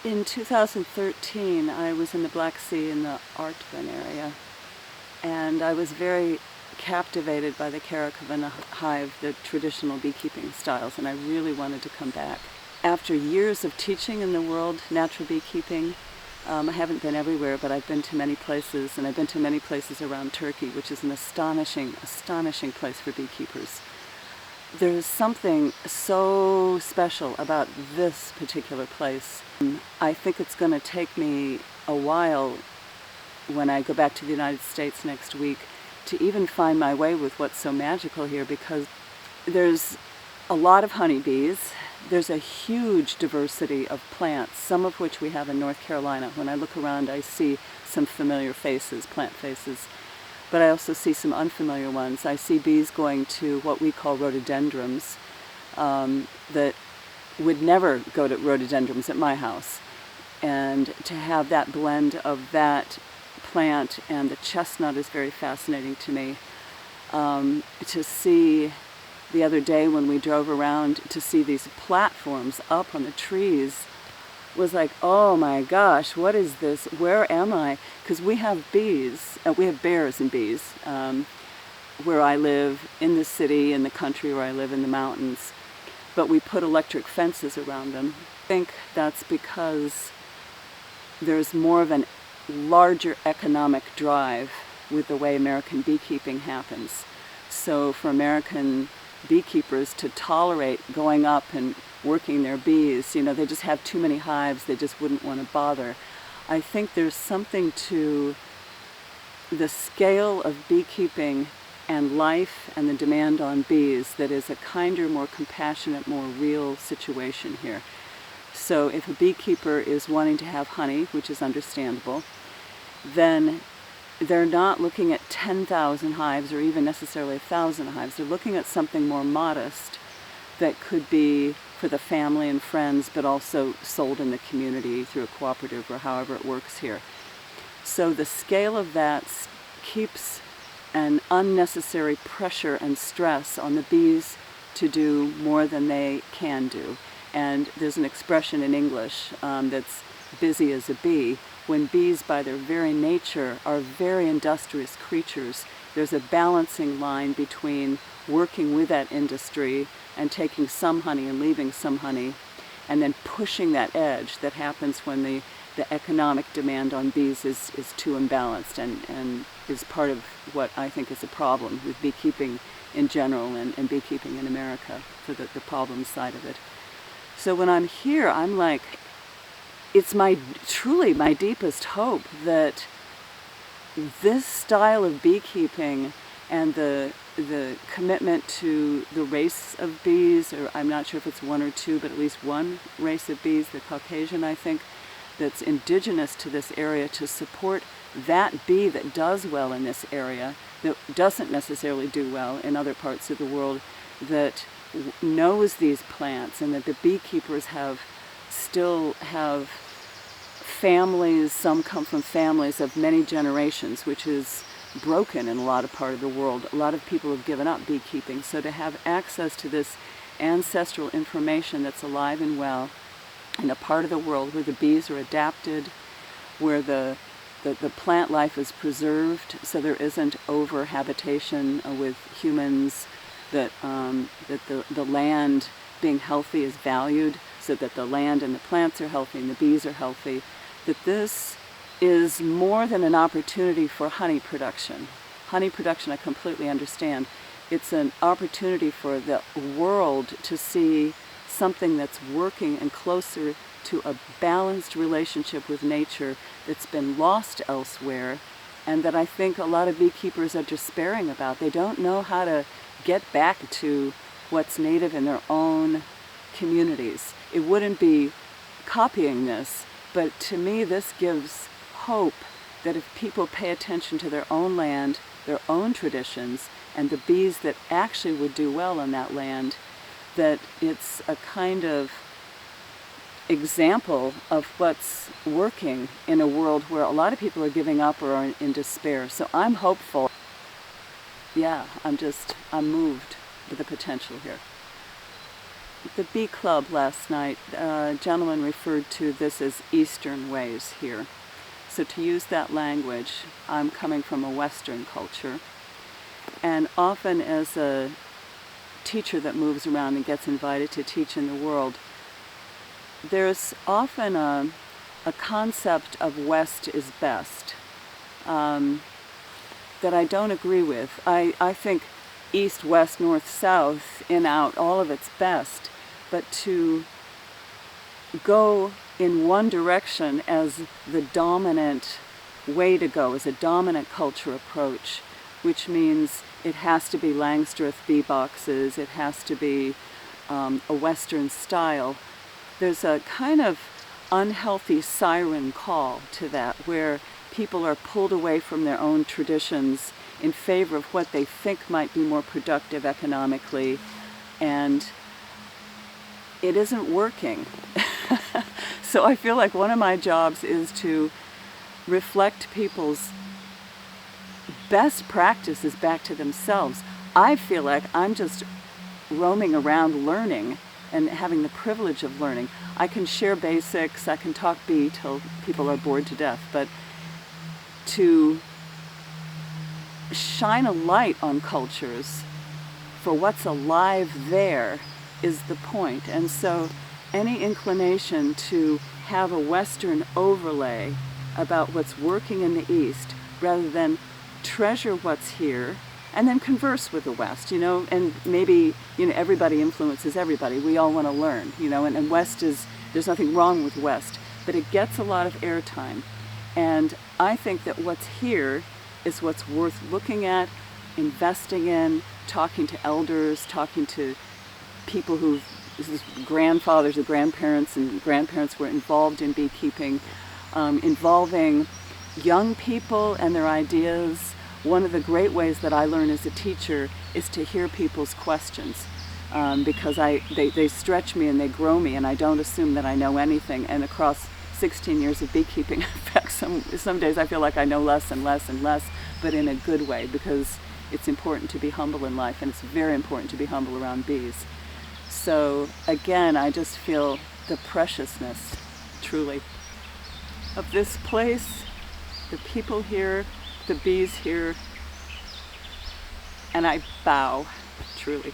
In 2013, I was in the Black Sea in the Artvan area, and I was very captivated by the Caracavan hive, the traditional beekeeping styles, and I really wanted to come back. After years of teaching in the world, natural beekeeping, I haven't been everywhere, but I've been to many places, and I've been to many places around Turkey, which is an astonishing place for beekeepers. There's something so special about this particular place. I think it's going to take me a while when I go back to the United States next week to even find my way with what's so magical here, because there's a lot of honeybees. There's a huge diversity of plants, some of which we have in North Carolina. When I look around, I see some familiar faces, plant faces. But I also see some unfamiliar ones. I see bees going to what we call rhododendrons that would never go to rhododendrons at my house. And to have that blend of that plant and the chestnut is very fascinating to me. To see the other day when we drove around, to see these platforms up on the trees was like, oh my gosh, what is this? Where am I? Because we have bees, we have bears and bees where I live, in the city, in the country where I live, in the mountains. But we put electric fences around them. I think that's because there's more of a larger economic drive with the way American beekeeping happens. So for American beekeepers to tolerate going up and working their bees, they just have too many hives, they just wouldn't want to bother. I think there's something to the scale of beekeeping and life and the demand on bees that is a kinder, more compassionate, more real situation here. So if a beekeeper is wanting to have honey, which is understandable, then they're not looking at 10,000 hives or even necessarily 1,000 hives. They're looking at something more modest that could be for the family and friends, but also sold in the community through a cooperative or however it works here. So the scale of that keeps an unnecessary pressure and stress on the bees to do more than they can do. And there's an expression in English that's busy as a bee. When bees by their very nature are very industrious creatures, there's a balancing line between working with that industry and taking some honey and leaving some honey, and then pushing that edge that happens when the economic demand on bees is too imbalanced and is part of what I think is a problem with beekeeping in general and beekeeping in America, for the problem side of it. So when I'm here, I'm like, it's truly my deepest hope that this style of beekeeping and the commitment to the race of bees, or I'm not sure if it's one or two, but at least one race of bees, the Caucasian, I think, that's indigenous to this area, to support that bee that does well in this area, that doesn't necessarily do well in other parts of the world, that knows these plants, and that the beekeepers still have families, some come from families of many generations, which is broken in a lot of part of the world. A lot of people have given up beekeeping, so to have access to this ancestral information that's alive and well in a part of the world where the bees are adapted, where the plant life is preserved, so there isn't over-habitation with humans, that the land being healthy is valued, so that the land and the plants are healthy and the bees are healthy, that this is more than an opportunity for honey production. Honey production, I completely understand. It's an opportunity for the world to see something that's working and closer to a balanced relationship with nature that's been lost elsewhere, and that I think a lot of beekeepers are despairing about. They don't know how to get back to what's native in their own communities. It wouldn't be copying this, but to me this gives hope that if people pay attention to their own land, their own traditions, and the bees that actually would do well on that land, that it's a kind of example of what's working in a world where a lot of people are giving up or are in despair. So I'm hopeful. Yeah, I'm moved with the potential here. the bee club last night, a gentleman referred to this as Eastern ways here. So to use that language, I'm coming from a Western culture. And often as a teacher that moves around and gets invited to teach in the world, there's often a concept of West is best that I don't agree with. I think East, West, North, South, in, out, all of it's best. But to go in one direction as the dominant way to go, as a dominant culture approach, which means it has to be Langstroth bee boxes, it has to be a Western style. There's a kind of unhealthy siren call to that, where people are pulled away from their own traditions in favor of what they think might be more productive economically, and it isn't working. So I feel like one of my jobs is to reflect people's best practices back to themselves. I feel like I'm just roaming around learning and having the privilege of learning. I can share basics, I can talk bee till people are bored to death, but to shine a light on cultures for what's alive there is the point. And so any inclination to have a Western overlay about what's working in the East rather than treasure what's here and then converse with the West, and maybe, everybody influences everybody. We all want to learn, and West there's nothing wrong with West, but it gets a lot of airtime. And I think that what's here is what's worth looking at, investing in, talking to elders, talking to people whose grandfathers or grandparents and grandparents were involved in beekeeping, involving young people and their ideas. One of the great ways that I learn as a teacher is to hear people's questions, because they stretch me and they grow me, and I don't assume that I know anything. And across 16 years of beekeeping, in fact, some days I feel like I know less and less and less, but in a good way, because it's important to be humble in life, and it's very important to be humble around bees. So again, I just feel the preciousness, truly, of this place, the people here, the bees here, and I bow, truly.